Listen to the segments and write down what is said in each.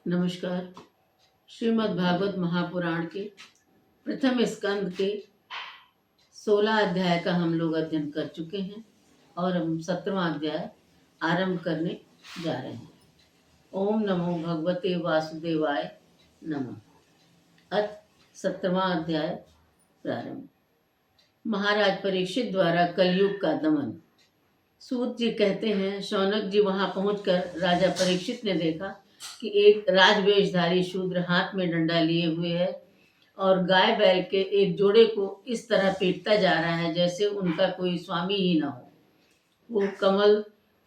नमस्कार। श्रीमद् भागवत महापुराण के प्रथम स्कंद के 16 अध्याय का हम लोग अध्ययन कर चुके हैं और हम 17वां अध्याय आरंभ करने जा रहे हैं। ओम नमो भगवते वासुदेवाय नमः। अथ 17वां अध्याय प्रारंभ। महाराज परीक्षित द्वारा कलयुग का दमन। सूत जी कहते हैं, शौनक जी वहां पहुंचकर राजा परीक्षित ने देखा कि एक राजवेशधारी शूद्र हाथ में डंडा लिए हुए है और गाय बैल के एक जोड़े को इस तरह पीटता जा रहा है जैसे उनका कोई स्वामी ही न हो। वो कमल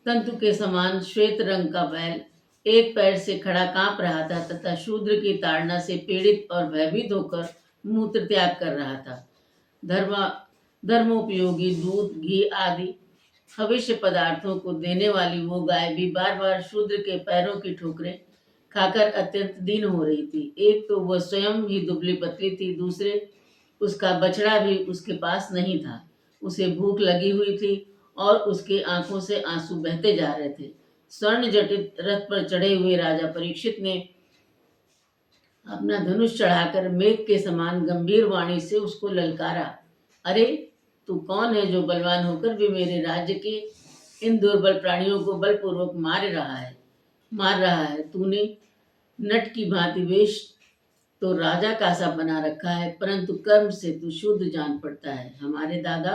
तंतु के समान श्वेत रंग का बैल एक पैर से खड़ा कांप रहा था तथा शूद्र की ताड़ना से पीड़ित और भयभीत होकर मूत्र त्याग कर रहा था। धर्मोपयोगी दूध, घी आदि भविष्य पदार्थों को देने वाली वो गाय भी बार बार शूद्र के पैरों की ठोकरें खाकर अत्यंत दीन हो रही थी। एक तो वह स्वयं ही दुबली पतली थी, दूसरे उसका बछड़ा भी उसके पास नहीं था। उसे भूख लगी हुई थी और उसके आंखों से आंसू बहते जा रहे थे। स्वर्ण जटित रथ पर चढ़े हुए राजा परीक्षित ने अपना धनुष चढ़ाकर मेघ के समान गंभीर वाणी से उसको ललकारा, अरे तू कौन है जो बलवान होकर भी मेरे राज्य के इन दुर्बल प्राणियों को बलपूर्वक मार रहा है। तूने नट की भांति वेश तो राजा का सा बना रखा है, परंतु कर्म से तू शुद्ध जान पड़ता है। हमारे दादा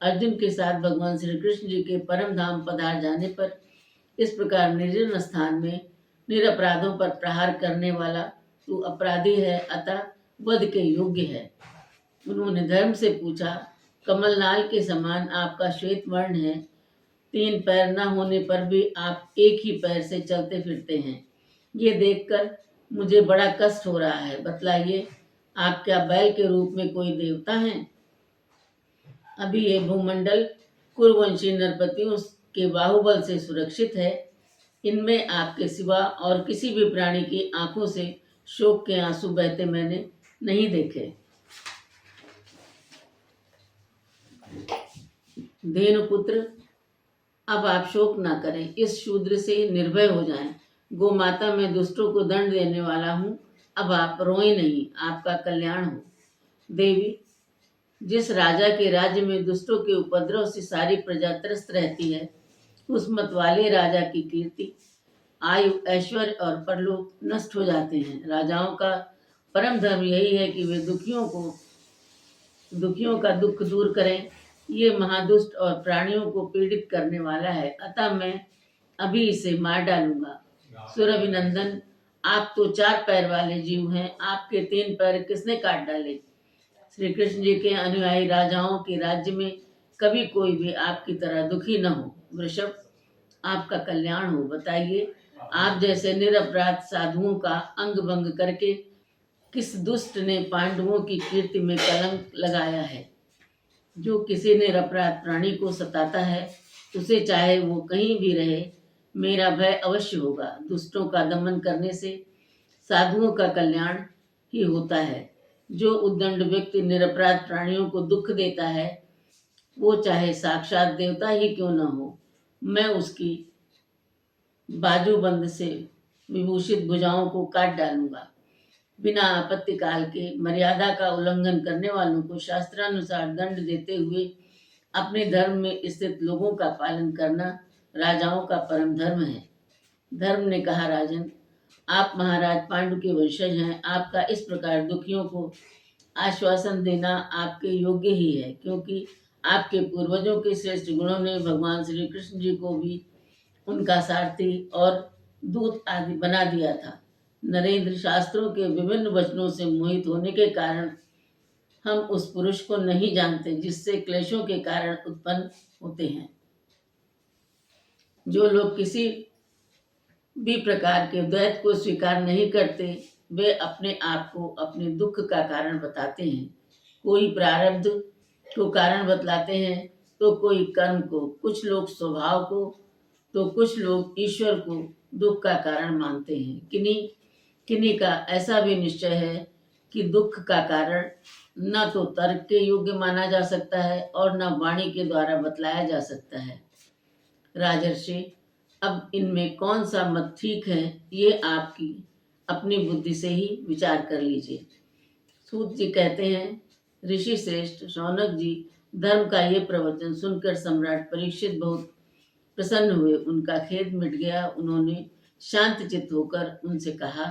अर्जुन के साथ भगवान श्री कृष्ण जी के परम धाम पधार जाने पर इस प्रकार निर्जन स्थान में निरपराधों पर प्रहार करने वाला तू अपराधी है, अतः वध के योग्य है। उन्होंने धर्म से पूछा, कमलनाल के समान आपका श्वेत वर्ण है, 3 पैर न होने पर भी आप एक ही पैर से चलते फिरते हैं। ये देखकर मुझे बड़ा कष्ट हो रहा है। बतलाइए, आप क्या बैल के रूप में कोई देवता हैं? अभी ये भूमंडल कुरुवंशी नरपतियों के बाहुबल से सुरक्षित है। इनमें आपके सिवा और किसी भी प्राणी की आंखों से शोक के आंसू बहते मैंने नहीं देखे। धेनुपुत्र, अब आप शोक ना करें, इस शूद्र से निर्भय हो जाएं। गो माता मैं दुष्टों को दंड देने वाला हूँ, अब आप रोएं नहीं, आपका कल्याण हो। देवी, जिस राजा के राज्य में दुष्टों के उपद्रव से सारी प्रजा त्रस्त रहती है, उस मत वाले राजा की कीर्ति, आयु, ऐश्वर्य और परलोक नष्ट हो जाते हैं। राजाओं का परम धर्म यही है कि वे दुखियों का दुख दूर करें। ये महादुष्ट और प्राणियों को पीड़ित करने वाला है, अतः मैं अभी इसे मार डालूंगा। सूरभिनंदन, आप तो 4 पैर वाले जीव हैं, आपके 3 पैर किसने काट डाले? श्री कृष्ण जी के अनुयायी राजाओं के राज्य में कभी कोई भी आपकी तरह दुखी न हो। वृषभ, आपका कल्याण हो। बताइए, आप जैसे निरपराध साधुओं का अंग भंग करके किस दुष्ट ने पांडवों की कीर्ति में कलंक लगाया है? जो किसी निरपराध प्राणी को सताता है, उसे चाहे वो कहीं भी रहे, मेरा भय अवश्य होगा। दुष्टों का दमन करने से साधुओं का कल्याण ही होता है। जो उद्दंड व्यक्ति निरपराध प्राणियों को दुख देता है, वो चाहे साक्षात देवता ही क्यों न हो, मैं उसकी बाजूबंद से विभूषित भुजाओं को काट डालूंगा। बिना आपत्ति काल के मर्यादा का उल्लंघन करने वालों को शास्त्रानुसार दंड देते हुए अपने धर्म में स्थित लोगों का पालन करना राजाओं का परम धर्म है। धर्म ने कहा, राजन, आप महाराज पांडु के वंशज हैं, आपका इस प्रकार दुखियों को आश्वासन देना आपके योग्य ही है, क्योंकि आपके पूर्वजों के श्रेष्ठ गुणों ने भगवान श्री कृष्ण जी को भी उनका सारथी और दूत आदि बना दिया था। नरेंद्र, शास्त्रों के विभिन्न वचनों से मोहित होने के कारण हम उस पुरुष को नहीं जानते जिससे क्लेशों के कारण उत्पन्न होते हैं। जो लोग किसी भी प्रकार के द्वैत को स्वीकार नहीं करते, वे अपने आप को अपने दुख का कारण बताते हैं। कोई प्रारब्ध को कारण बतलाते हैं, तो कोई कर्म को, कुछ लोग स्वभाव को, तो कुछ लोग ईश्वर को दुख का कारण मानते हैं। किन्हीं का ऐसा भी निश्चय है कि दुख का कारण न तो तर्क के योग्य माना जा सकता है और न वाणी के द्वारा बतलाया जा सकता है। राजर्षि, अब इनमें कौन सा मत ठीक है, ये आपकी अपनी बुद्धि से ही विचार कर लीजिए। सूत जी कहते हैं, ऋषि श्रेष्ठ शौनक जी, धर्म का ये प्रवचन सुनकर सम्राट परीक्षित बहुत प्रसन्न हुए। उनका खेद मिट गया। उन्होंने शांत चित्त होकर उनसे कहा,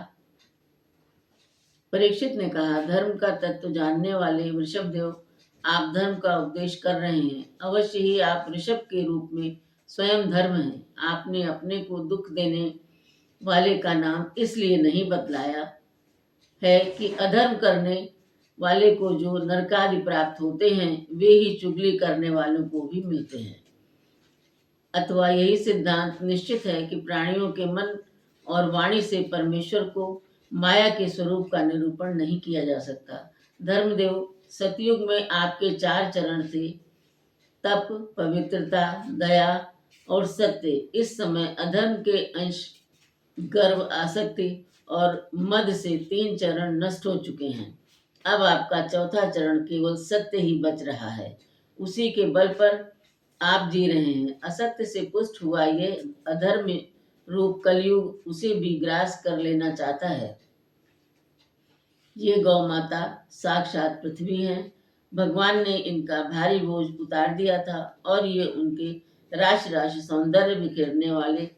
परीक्षित ने कहा, धर्म का तत्व जानने वाले वृषभदेव, आप धर्म का उपदेश कर रहे हैं। अवश्य ही आप ऋषभ के रूप में स्वयं धर्म हैं। आपने अपने को दुख देने वाले का नाम इसलिए नहीं बतलाया है कि अधर्म करने वाले को जो नरकादि प्राप्त होते हैं वे ही चुगली करने वालों को भी मिलते हैं। अथवा यही सिद्धांत निश्चित है कि प्राणियों के मन और वाणी से परमेश्वर को माया के स्वरूप का निरूपण नहीं किया जा सकता। धर्मदेव, सतयुग में आपके 4 चरण थे, तप, पवित्रता, दया और सत्य। इस समय अधर्म के अंश गर्व, आसक्ति और मद से 3 चरण नष्ट हो चुके हैं। अब आपका चौथा चरण केवल सत्य ही बच रहा है। उसी के बल पर आप जी रहे हैं। असत्य से पुष्ट हुआ ये अधर्म रूप कलयुग उसे भी ग्रास कर लेना चाहता है। ये गौ माता साक्षात पृथ्वी है। भगवान ने इनका भारी बोझ उतार दिया था और ये उनके राशि राशि सौंदर्य बिखेरने वाले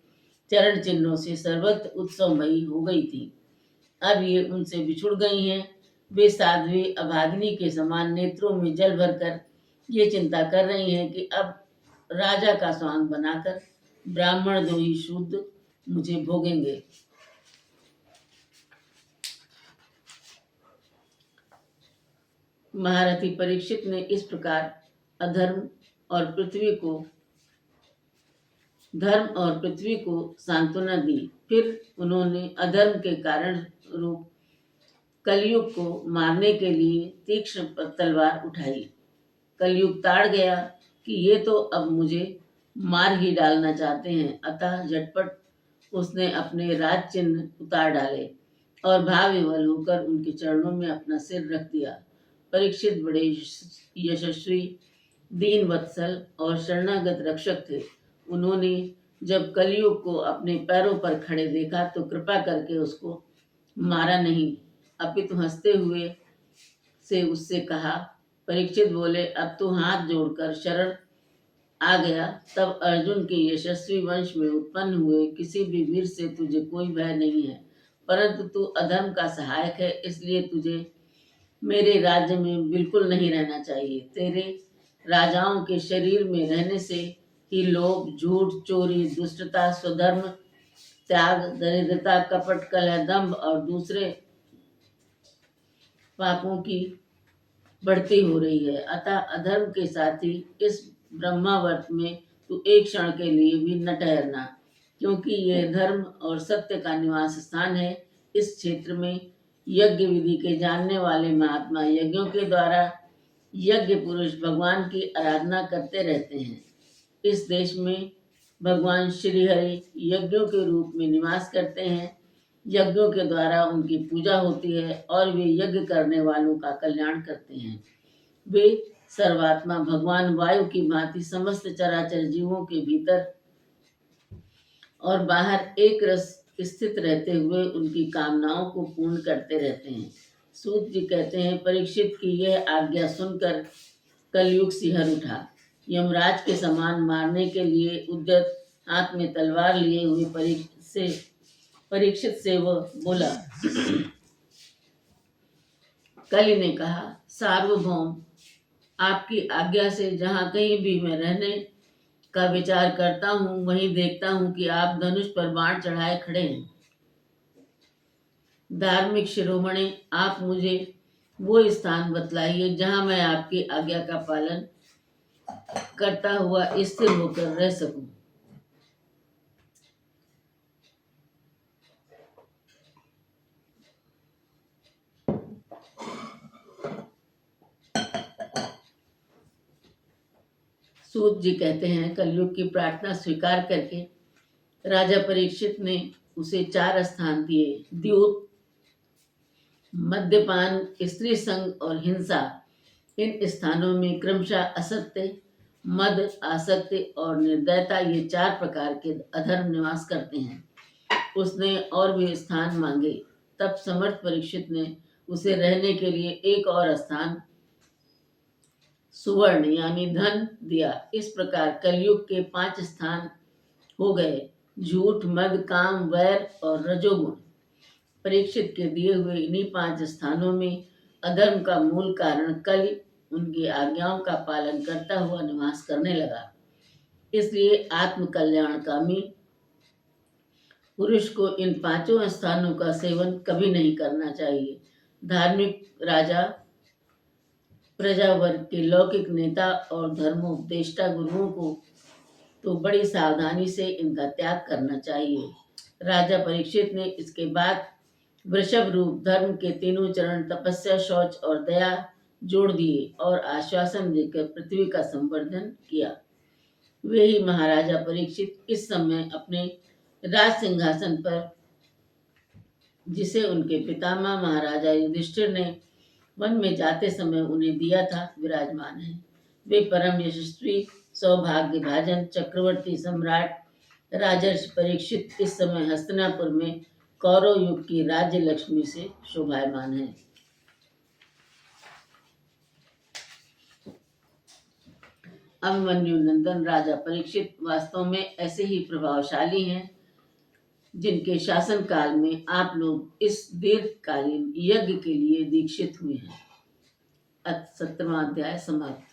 चरण चिन्हों से सर्वत्र उत्सवमयी हो गई थी। अब ये उनसे बिछुड़ गई हैं। वे साध्वी अभागिनी के समान नेत्रों में जल भरकर ये चिंता कर रही हैं कि अब राजा का स्वांग बनाकर ब्राह्मण दो ही शुद्ध मुझे भोगेंगे। महारथी परीक्षित ने इस प्रकार अधर्म और पृथ्वी को सांत्वना दी। फिर उन्होंने अधर्म के कारण रूप कलयुग को मारने के लिए तीक्ष्ण तलवार उठाई। कलयुग ताड़ गया कि ये तो अब मुझे मार ही डालना चाहते हैं। अतः झटपट उसने अपने राज चिन्ह उतार डाले और भाव विवल होकर उनके चरणों में अपना सिर रख दिया। परीक्षित बड़े यशस्वी, दीन वत्सल और शरणागत रक्षक थे। उन्होंने जब कलयुग को अपने पैरों पर खड़े देखा तो कृपा करके उसको मारा नहीं, अपितु हंसते हुए से उससे कहा। परीक्षित बोले, अब तू हाथ जोड़कर शरण आ गया। तब अर्जुन के यशस्वी वंश में उत्पन्न हुए किसी भी वीर से तुझे कोई भय नहीं है, परंतु तू अधर्म का सहायक है, इसलिए तुझे मेरे राज्य में बिल्कुल नहीं रहना चाहिए। तेरे राजाओं के शरीर में रहने से ही लोभ, झूठ, चोरी, दुष्टता, स्वधर्म त्याग, दरिद्रता, कपट, कलह, दंभ और दूसरे पापों की बढ़ती हो रही है। अतः अधर्म के साथ ही इस ब्रह्मावर्त में तू एक क्षण के लिए भी न ठहरना, क्योंकि यह धर्म और सत्य का निवास स्थान है। इस क्षेत्र में यज्ञ विधि के जानने वाले महात्मा यज्ञों के द्वारा यज्ञ पुरुष भगवान की आराधना करते रहते हैं। इस देश में भगवान श्रीहरि यज्ञों के रूप में निवास करते हैं। यज्ञों के द्वारा उनकी पूजा होती है और वे यज्ञ करने वालों का कल्याण करते हैं। वे सर्वात्मा भगवान वायु की भांति समस्त चराचर जीवों के भीतर और बाहर एक रस स्थित रहते हुए उनकी कामनाओं को पूर्ण करते रहते हैं। सूत जी कहते हैं, परीक्षित की यह आज्ञा सुनकर कलयुग सिहर उठा। यमराज के समान मारने के लिए उद्यत हाथ में तलवार लिए हुए परीक्षित से वह बोला। कलि ने कहा, सार्वभौम, आपकी आज्ञा से जहाँ कहीं भी मैं रहने का विचार करता हूँ वहीं देखता हूँ कि आप धनुष पर बाण चढ़ाए खड़े हैं। धार्मिक शिरोमणि, आप मुझे वो स्थान बतलाइए जहाँ मैं आपकी आज्ञा का पालन करता हुआ स्थिर होकर रह सकूं। सूत जी कहते हैं, कलयुग की प्रार्थना स्वीकार करके राजा परीक्षित ने उसे 4 स्थान दिए। द्यूत, मद्यपान, स्त्री संग और हिंसा। इन स्थानों में क्रमशः असत्य, मद, आसक्ति और निर्दयता, ये 4 प्रकार के अधर्म निवास करते हैं। उसने और भी स्थान मांगे, तब समर्थ परीक्षित ने उसे रहने के लिए एक और स्थान सुवर्ण यानी धन दिया। इस प्रकार कलयुग के 5 स्थान हो गए: झूठ, मद, काम, वैर और रजोगुण। परीक्षित के दिए हुए इन्हीं 5 स्थानों में अधर्म का मूल कारण कल उनकी आज्ञाओं का पालन करता हुआ निवास करने लगा। इसलिए आत्म कल्याणकामी पुरुष को इन 5 स्थानों का सेवन कभी नहीं करना चाहिए। धार्मिक राजा, प्रजा वर्ग के लौकिक नेता और धर्मोपदेष्टा गुरुओं को तो बड़ी सावधानी से इनका त्याग करना चाहिए। राजा परीक्षित ने इसके बाद वृषभ रूप धर्म के तीनों चरण तपस्या, शौच और दया जोड़ दिए और आश्वासन देकर पृथ्वी का संवर्धन किया। वे ही महाराजा परीक्षित इस समय अपने राज सिंहासन पर, जिसे उनके पितामह महाराजा युधिष्ठिर ने वन में जाते समय उन्हें दिया था, विराजमान है। वे परम यशस्वी, सौभाग्य भाजन चक्रवर्ती सम्राट राजर्षि परीक्षित इस समय हस्तिनापुर में कौरव युग की राज्य लक्ष्मी से शोभायमान है। अभिमन्यु नंदन राजा परीक्षित वास्तव में ऐसे ही प्रभावशाली हैं जिनके शासन काल में आप लोग इस दीर्घकालीन यज्ञ के लिए दीक्षित हुए हैं। 17वां अध्याय समाप्त।